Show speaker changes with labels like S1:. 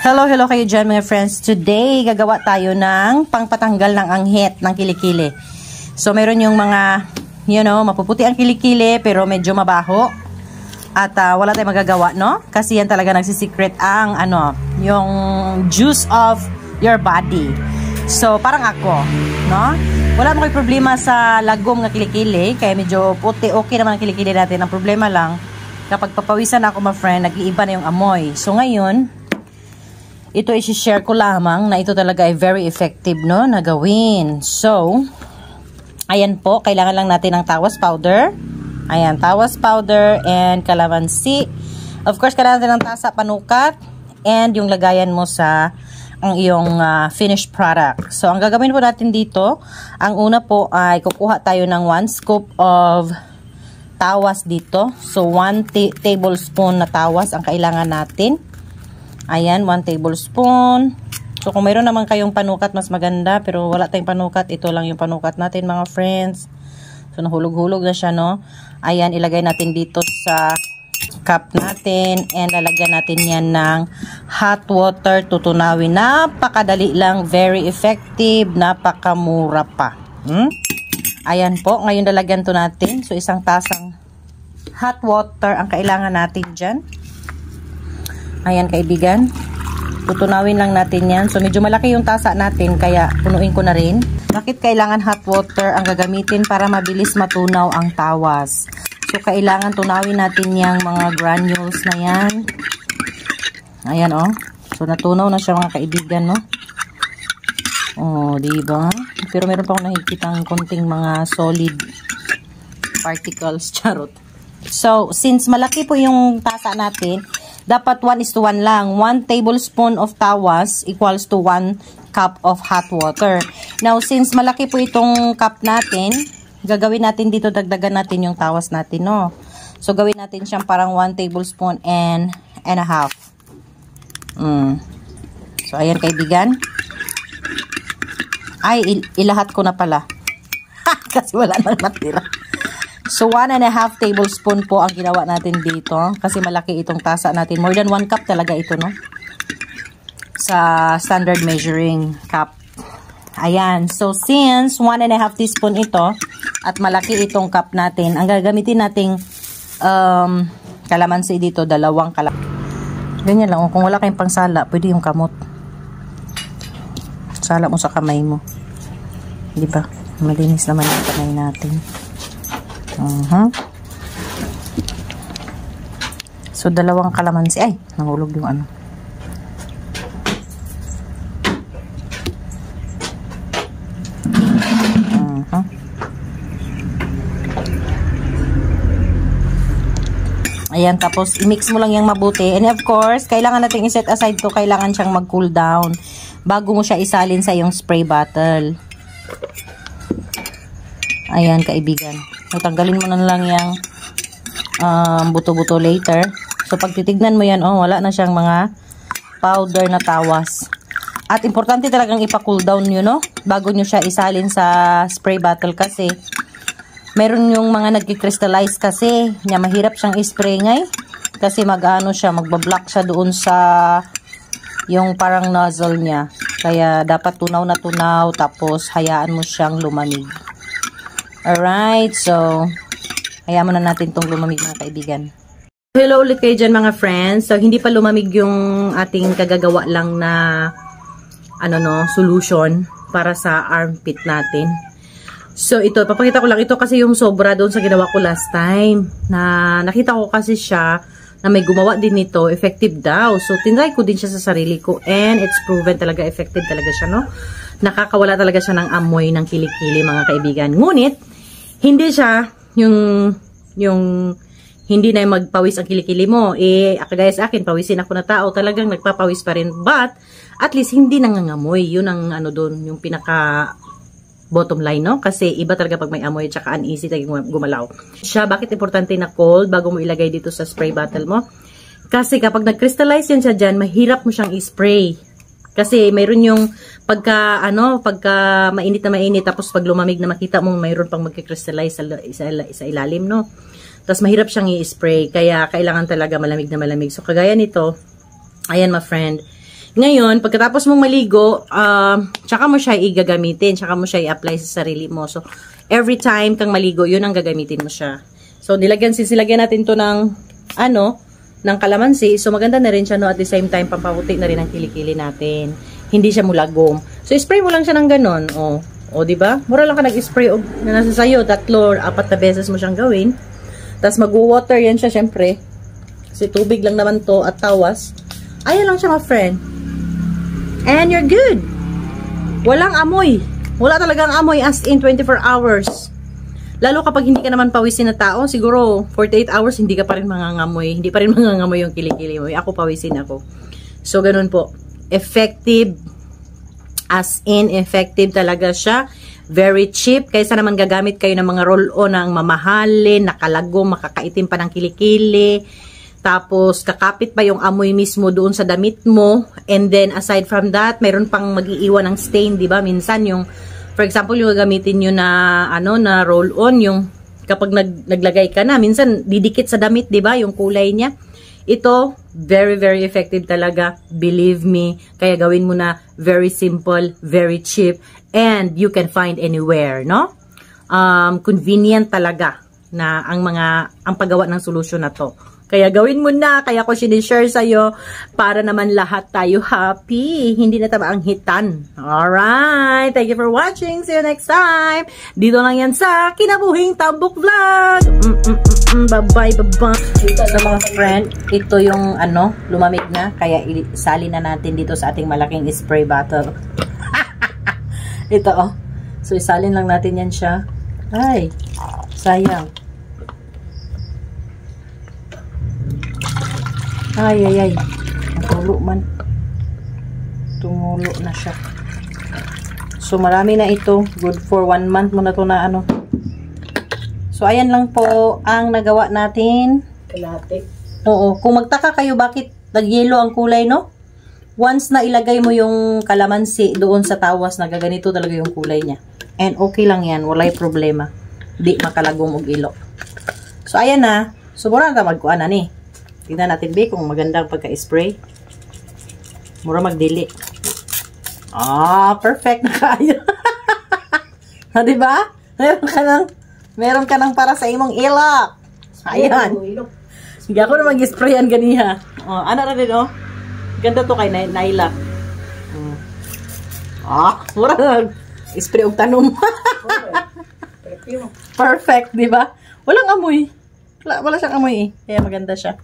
S1: Hello kayo dyan mga friends. Today, gagawa tayo ng pangpatanggal ng anghit ng kilikili. So, meron yung mga, mapuputi ang kilikili pero medyo mabaho. At wala tayong magagawa, no? Kasi yan talaga nagsisecret ang, yung juice of your body. So, parang ako, no? Wala mo kayo problema sa lagom ng kilikili. Kaya medyo puti, okay naman ang kilikili natin. Ang problema lang, kapag papawisan ako, my friend, nag-iiba na yung amoy. So, ngayon, ito i-share ko lamang na ito talaga ay very effective, no, na gawin. So, ayan po, kailangan lang natin ng tawas powder. Ayan, tawas powder and kalamansi. Of course, kailangan natin ng tasa, panukat, and yung lagayan mo sa ang iyong finished product. So, ang gagawin po natin dito, ang una po ay kukuha tayo ng 1 scoop of tawas dito. So, 1 tablespoon na tawas ang kailangan natin. Ayan, 1 tablespoon. So, kung mayroon naman kayong panukat, mas maganda. Pero wala tayong panukat. Ito lang yung panukat natin, mga friends. So, nahulog-hulog na siya, no? Ayan, ilagay natin dito sa cup natin. And lalagyan natin yan ng hot water. Tutunawin. Napakadali lang. Very effective. Napakamura pa. Ayan po. Ngayon, lalagyan to natin. So, isang tasang hot water ang kailangan natin dyan. Ayan, kaibigan. Tutunawin lang natin yan. So, medyo malaki yung tasa natin, kaya punuin ko na rin. Bakit kailangan hot water ang gagamitin para mabilis matunaw ang tawas? So, kailangan tunawin natin yung mga granules na yan. Ayan, oh. So, natunaw na siya, mga kaibigan, no? Oh, diba? Pero meron pa akong nakikitang konting mga solid particles, charot. So, since malaki po yung tasa natin, dapat 1:1 lang. 1 tablespoon of tawas equals to 1 cup of hot water. Now, since malaki po itong cup natin, gagawin natin dito, dagdagan natin yung tawas natin, no? So, gawin natin siyang parang 1 tablespoon and a half. So, ayan, kaibigan. Ay, ilahat ko na pala. Kasi wala nang matira. So, 1.5 tablespoon po ang ginawa natin dito. Kasi malaki itong tasa natin. More than 1 cup talaga ito, no? Sa standard measuring cup. Ayan. So, since 1.5 teaspoon ito, at malaki itong cup natin, ang gagamitin nating kalamansi dito, 2 kalamansi. Ganyan lang. Kung wala kayong pangsala, pwede yung kamot. Sala mo sa kamay mo. Diba? Malinis naman yung kamay natin. So, 2 kalamansi. Ay, nahulog yung ano. Ayan, tapos i-mix mo lang yung mabuti. And of course, kailangan natin i-set aside to. Kailangan siyang mag-cool down bago mo siya isalin sa yung spray bottle. Ayan, kaibigan. So, tanggalin mo na lang yung buto-buto later. So, pag titignan mo yan, wala na siyang mga powder na tawas. At importante talagang ipa-cool down nyo, no? Bago nyo siya isalin sa spray bottle kasi meron yung mga nagki-crystallize kasi niya mahirap siyang i-spray ngay. Kasi magbablock siya doon sa yung parang nozzle niya. Kaya dapat tunaw na tunaw tapos hayaan mo siyang lumamig. Alright, so hayaan na natin itong lumamig, mga kaibigan. Hello ulit kayo dyan, mga friends. So, hindi pa lumamig yung ating kagagawa lang na solution para sa armpit natin. So, ito, papakita ko lang ito kasi yung sobra doon sa ginawa ko last time. Na nakita ko kasi siya na may gumawa din nito, effective daw. So, tinry ko din siya sa sarili ko and it's proven talaga effective talaga siya, no? Nakakawala talaga siya ng amoy ng kilikili, mga kaibigan. Ngunit, hindi siya yung hindi na magpawis ang kilikili mo. Kagaya sa akin, pawisin ako na tao, talagang nagpapawis pa rin. But, at least hindi nangangamoy. Yun ang doon, yung pinaka bottom line, no? Kasi iba talaga pag may amoy at saka uneasy talagang gumalaw. Bakit importante na cold bago mo ilagay dito sa spray bottle mo? Kasi kapag nag-crystallize yan siya dyan, mahirap mo siyang i-spray. Kasi mayroon yung pagka mainit na mainit, tapos pag lumamig na makita mo mayroon pang magki-crystallize sa ilalim, no? Tapos mahirap siyang i-spray, kaya kailangan talaga malamig na malamig. So kagaya nito, ayan my friend, Ngayon, pagkatapos mong maligo, tsaka mo siya igagamitin, tsaka mo siya i-apply sa sarili mo. So, every time kang maligo, yun ang gagamitin mo siya. So, silagyan natin to ng, ng kalamansi. So, maganda na rin siya, no? At the same time, pampaputi na rin ang kilikili natin. Hindi siya mulagom. So, spray mo lang siya ng ganon. O, diba? Mura lang ka nag-spray na nasa sayo, 3 or 4 na beses mo siyang gawin. Tapos, mag-water yan siya, syempre. Kasi tubig lang naman to at tawas. Ayan lang siya, my friend. And you're good. Walang amoy. Wala talagang amoy as in 24 hours. Lalo kapag hindi ka naman pawisin na tao, siguro 48 hours hindi ka pa rin mangangamoy. Hindi pa rin mangangamoy yung kilikili mo. Ako pawisin ako. So, ganun po. Effective. As in, effective talaga siya. Very cheap. Kaysa naman gagamit kayo ng mga roll-on na mamahalin, nakalagom, makakaitim pa ng kilikili. Tapos, kakapit pa yung amoy mismo doon sa damit mo. And then, aside from that, meron pang mag-iiwan ng stain, di ba? Minsan, yung, for example, yung gagamitin nyo na, na roll-on, yung kapag naglagay ka na, minsan, didikit sa damit, di ba? Yung kulay niya. Ito, very, very effective talaga. Believe me. Kaya gawin mo na very simple, very cheap, and you can find anywhere, no? Convenient talaga na ang paggawa ng solusyon na to. Kaya gawin mo na, kaya ko sinishare sa'yo para naman lahat tayo happy. Hindi na taba ang hitan. Alright, thank you for watching. See you next time. Dito lang yan sa Kinabuhing Tambok Vlog. Bye-bye, bye-bye. So mga friend, ito yung lumamig na. Kaya isali na natin dito sa ating malaking spray bottle. Ito So isalin lang natin yan siya. Ay, sayang. Ay. Tumulo man. Tumulo na siya. So, marami na ito. Good for 1 month mo na ito na So, ayan lang po ang nagawa natin.
S2: Kalate.
S1: Oo. Kung magtaka kayo bakit nag-yellow ang kulay, no? Once na ilagay mo yung kalamansi doon sa tawas, nagaganito talaga yung kulay niya. And okay lang yan. Walay problema. Di makalagom og ilo. So, ayan na. So, mura na magkuhan na ni. Tignan natin, be, kung magandang pagka-spray. Mura magdili. Perfect na kayo. Diba? Meron ka nang para sa imong ilok. Ayan. Sige ako na mag-sprayan ganiha. Ano rin, Ganda to kay Naila. Mura na. Spray og tanom. Perfect, diba? Walang amoy. Wala siyang amoy eh. Kaya maganda siya.